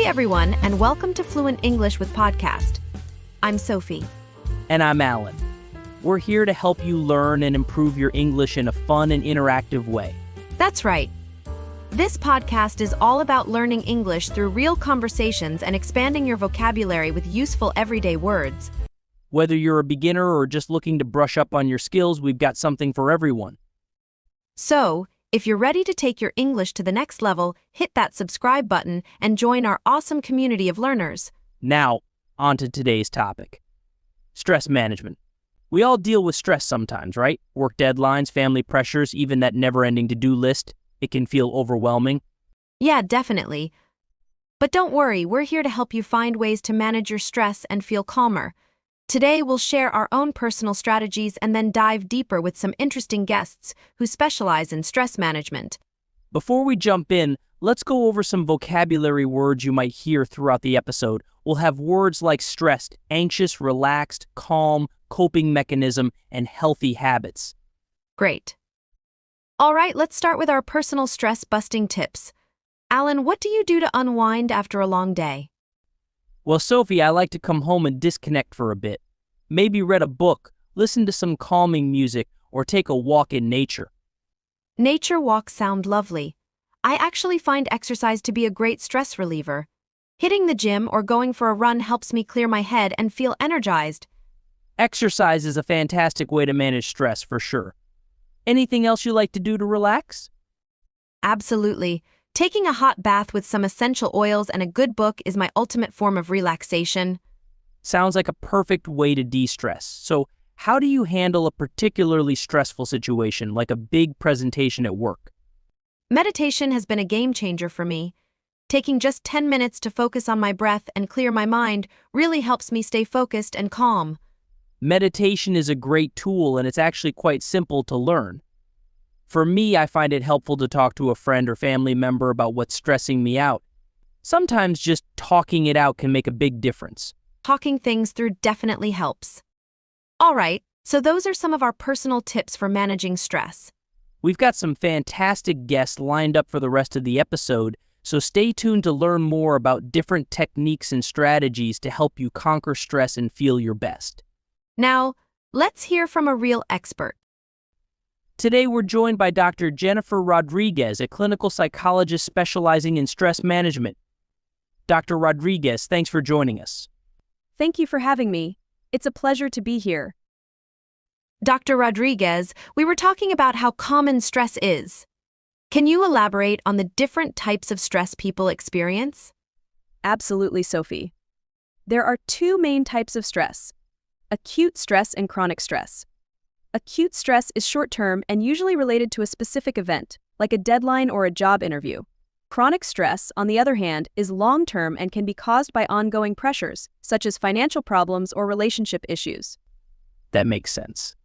everyone, and welcome to Fluent English with Podcast. I'm Sophie. And I'm Alan. We're here to help you learn and improve your English in a fun and interactive way. That's right. This podcast is all about learning English through real conversations and expanding your vocabulary with useful everyday words. Whether you're a beginner or just looking to brush up on your skills, we've got something for everyone. So, if you're ready to take your English to the next level, hit that subscribe button and join our awesome community of learners. Now, on to today's topic. Stress management. We all deal with stress sometimes, right? Work deadlines, family pressures, even that never-ending to-do list. It can feel overwhelming. Yeah, definitely. But don't worry, we're here to help you find ways to manage your stress and feel calmer. Today, we'll share our own personal strategies and then dive deeper with some interesting guests who specialize in stress management. Before we jump in, let's go over some vocabulary words you might hear throughout the episode. We'll have words like stressed, anxious, relaxed, calm, coping mechanism, and healthy habits. Great. All right, let's start with our personal stress-busting tips. Alan, what do you do to unwind after a long day? Well, Sophie, I like to come home and disconnect for a bit. Maybe read a book, listen to some calming music, or take a walk in nature. Nature walks sound lovely. I actually find exercise to be a great stress reliever. Hitting the gym or going for a run helps me clear my head and feel energized. Exercise is a fantastic way to manage stress, for sure. Anything else you like to do to relax? Absolutely. Taking a hot bath with some essential oils and a good book is my ultimate form of relaxation. Sounds like a perfect way to de-stress. So, how do you handle a particularly stressful situation, like a big presentation at work? Meditation has been a game changer for me. Taking just 10 minutes to focus on my breath and clear my mind really helps me stay focused and calm. Meditation is a great tool, and it's actually quite simple to learn. For me, I find it helpful to talk to a friend or family member about what's stressing me out. Sometimes just talking it out can make a big difference. Talking things through definitely helps. All right, so those are some of our personal tips for managing stress. We've got some fantastic guests lined up for the rest of the episode, so stay tuned to learn more about different techniques and strategies to help you conquer stress and feel your best. Now, let's hear from a real expert. Today, we're joined by Dr. Jennifer Rodriguez, a clinical psychologist specializing in stress management. Dr. Rodriguez, thanks for joining us. Thank you for having me. It's a pleasure to be here. Dr. Rodriguez, we were talking about how common stress is. Can you elaborate on the different types of stress people experience? Absolutely, Sophie. There are two main types of stress: acute stress and chronic stress. Acute stress is short-term and usually related to a specific event, like a deadline or a job interview. Chronic stress, on the other hand, is long-term and can be caused by ongoing pressures, such as financial problems or relationship issues. That makes sense.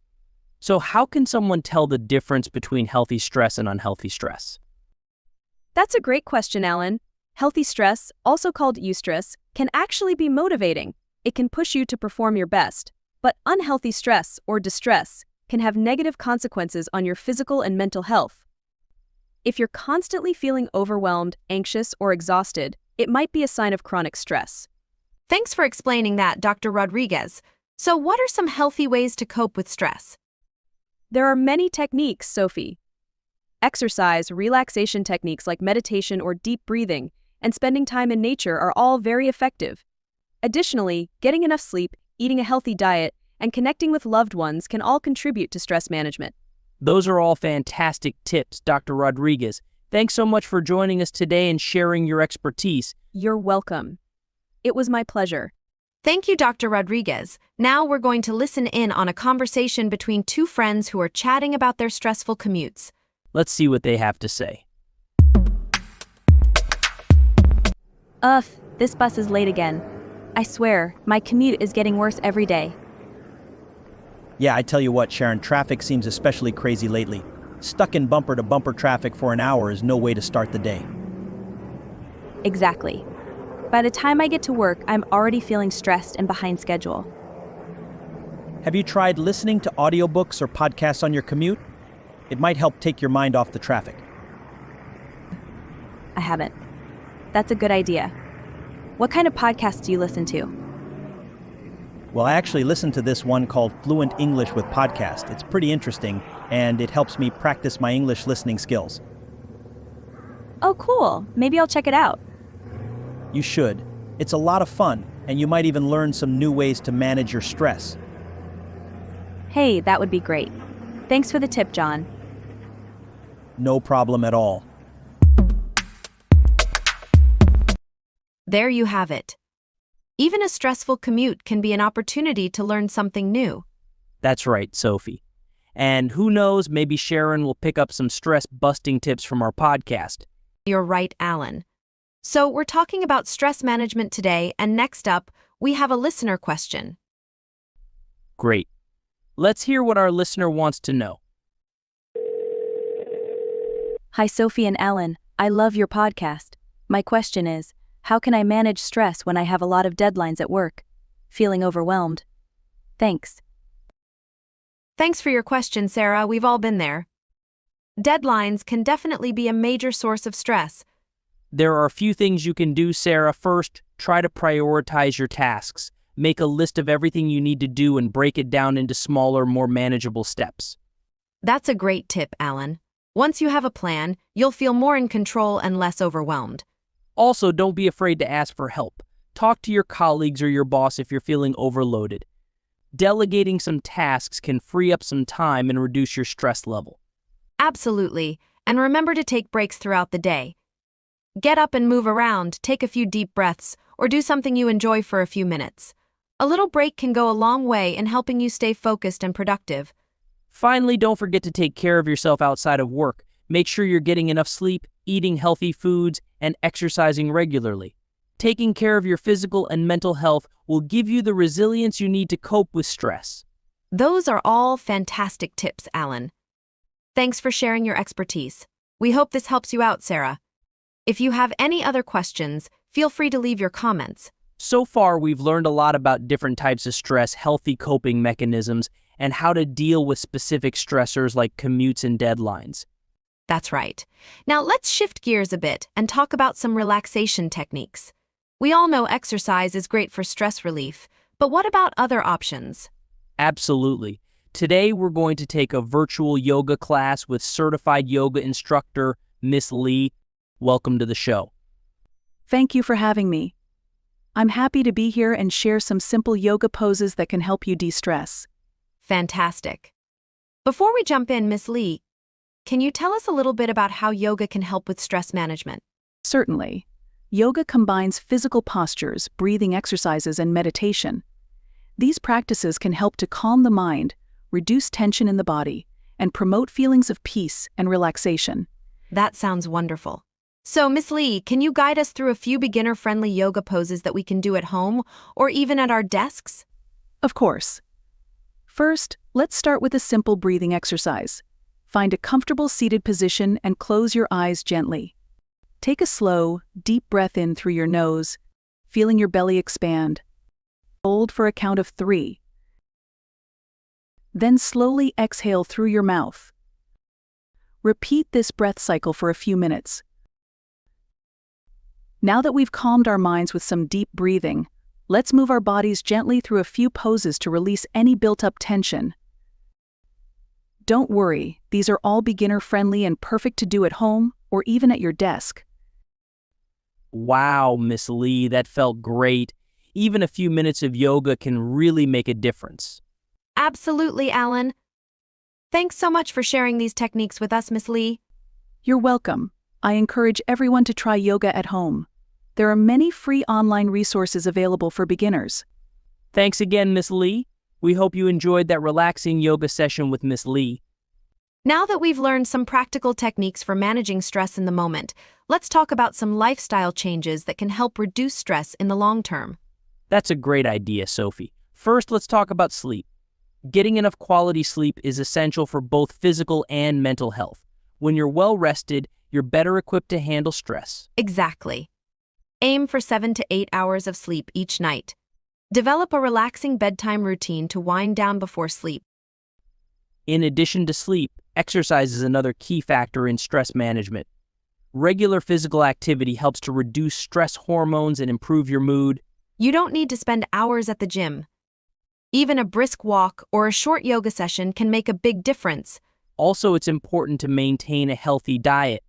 So how can someone tell the difference between healthy stress and unhealthy stress? That's a great question, Alan. Healthy stress, also called eustress, can actually be motivating. It can push you to perform your best. But unhealthy stress, or distress, can have negative consequences on your physical and mental health. If you're constantly feeling overwhelmed, anxious, or exhausted, it might be a sign of chronic stress. Thanks for explaining that, Dr. Rodriguez. So what are some healthy ways to cope with stress? There are many techniques, Sophie. Exercise, relaxation techniques like meditation or deep breathing, and spending time in nature are all very effective. Additionally, getting enough sleep, eating a healthy diet, and connecting with loved ones can all contribute to stress management. Those are all fantastic tips, Dr. Rodriguez. Thanks so much for joining us today and sharing your expertise. You're welcome. It was my pleasure. Thank you, Dr. Rodriguez. Now we're going to listen in on a conversation between two friends who are chatting about their stressful commutes. Let's see what they have to say. Ugh, this bus is late again. I swear, my commute is getting worse every day. Yeah, I tell you what, Sharon, traffic seems especially crazy lately. Stuck in bumper-to-bumper traffic for an hour is no way to start the day. Exactly. By the time I get to work, I'm already feeling stressed and behind schedule. Have you tried listening to audiobooks or podcasts on your commute? It might help take your mind off the traffic. I haven't. That's a good idea. What kind of podcasts do you listen to? Well, I actually listen to this one called Fluent English with Podcast. It's pretty interesting, and it helps me practice my English listening skills. Oh, cool. Maybe I'll check it out. You should. It's a lot of fun, and you might even learn some new ways to manage your stress. Hey, that would be great. Thanks for the tip, John. No problem at all. There you have it. Even a stressful commute can be an opportunity to learn something new. That's right, Sophie. And who knows, maybe Sharon will pick up some stress-busting tips from our podcast. You're right, Alan. So we're talking about stress management today, and next up, we have a listener question. Great. Let's hear what our listener wants to know. Hi, Sophie and Alan. I love your podcast. My question is, how can I manage stress when I have a lot of deadlines at work? Feeling overwhelmed? Thanks. Thanks for your question, Sarah. We've all been there. Deadlines can definitely be a major source of stress. There are a few things you can do, Sarah. First, try to prioritize your tasks. Make a list of everything you need to do and break it down into smaller, more manageable steps. That's a great tip, Alan. Once you have a plan, you'll feel more in control and less overwhelmed. Also, don't be afraid to ask for help. Talk to your colleagues or your boss if you're feeling overloaded. Delegating some tasks can free up some time and reduce your stress level. Absolutely, and remember to take breaks throughout the day. Get up and move around, take a few deep breaths, or do something you enjoy for a few minutes. A little break can go a long way in helping you stay focused and productive. Finally, don't forget to take care of yourself outside of work. Make sure you're getting enough sleep, eating healthy foods, and exercising regularly. Taking care of your physical and mental health will give you the resilience you need to cope with stress. Those are all fantastic tips, Alan. Thanks for sharing your expertise. We hope this helps you out, Sarah. If you have any other questions, feel free to leave your comments. So far, we've learned a lot about different types of stress, healthy coping mechanisms, and how to deal with specific stressors like commutes and deadlines. That's right. Now let's shift gears a bit and talk about some relaxation techniques. We all know exercise is great for stress relief, but what about other options? Absolutely. Today, we're going to take a virtual yoga class with certified yoga instructor, Miss Lee. Welcome to the show. Thank you for having me. I'm happy to be here and share some simple yoga poses that can help you de-stress. Fantastic. Before we jump in, Miss Lee, can you tell us a little bit about how yoga can help with stress management? Certainly. Yoga combines physical postures, breathing exercises, and meditation. These practices can help to calm the mind, reduce tension in the body, and promote feelings of peace and relaxation. That sounds wonderful. So, Miss Lee, can you guide us through a few beginner-friendly yoga poses that we can do at home or even at our desks? Of course. First, let's start with a simple breathing exercise. Find a comfortable seated position and close your eyes gently. Take a slow, deep breath in through your nose, feeling your belly expand. Hold for a count of 3. Then slowly exhale through your mouth. Repeat this breath cycle for a few minutes. Now that we've calmed our minds with some deep breathing, let's move our bodies gently through a few poses to release any built-up tension. Don't worry, these are all beginner-friendly and perfect to do at home or even at your desk. Wow, Miss Lee, that felt great. Even a few minutes of yoga can really make a difference. Absolutely, Alan. Thanks so much for sharing these techniques with us, Miss Lee. You're welcome. I encourage everyone to try yoga at home. There are many free online resources available for beginners. Thanks again, Miss Lee. We hope you enjoyed that relaxing yoga session with Miss Lee. Now that we've learned some practical techniques for managing stress in the moment, let's talk about some lifestyle changes that can help reduce stress in the long term. That's a great idea, Sophie. First, let's talk about sleep. Getting enough quality sleep is essential for both physical and mental health. When you're well rested, you're better equipped to handle stress. Exactly. Aim for 7 to 8 hours of sleep each night. Develop a relaxing bedtime routine to wind down before sleep. In addition to sleep, exercise is another key factor in stress management. Regular physical activity helps to reduce stress hormones and improve your mood. You don't need to spend hours at the gym. Even a brisk walk or a short yoga session can make a big difference. Also, it's important to maintain a healthy diet.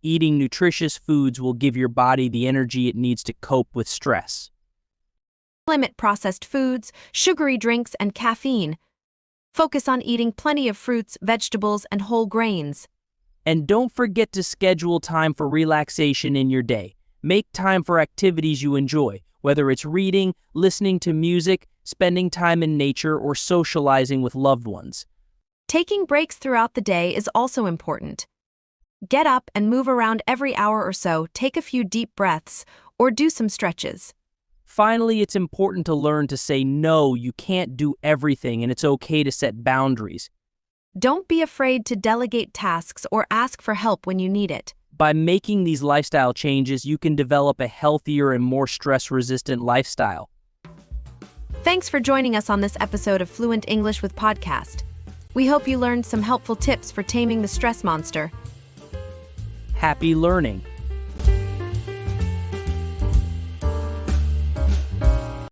Eating nutritious foods will give your body the energy it needs to cope with stress. Limit processed foods, sugary drinks, and caffeine. Focus on eating plenty of fruits, vegetables, and whole grains. And don't forget to schedule time for relaxation in your day. Make time for activities you enjoy, whether it's reading, listening to music, spending time in nature, or socializing with loved ones. Taking breaks throughout the day is also important. Get up and move around every hour or so, take a few deep breaths, or do some stretches. Finally, it's important to learn to say no. You can't do everything, and it's okay to set boundaries. Don't be afraid to delegate tasks or ask for help when you need it. By making these lifestyle changes, you can develop a healthier and more stress-resistant lifestyle. Thanks for joining us on this episode of Fluent English with Podcast. We hope you learned some helpful tips for taming the stress monster. Happy learning!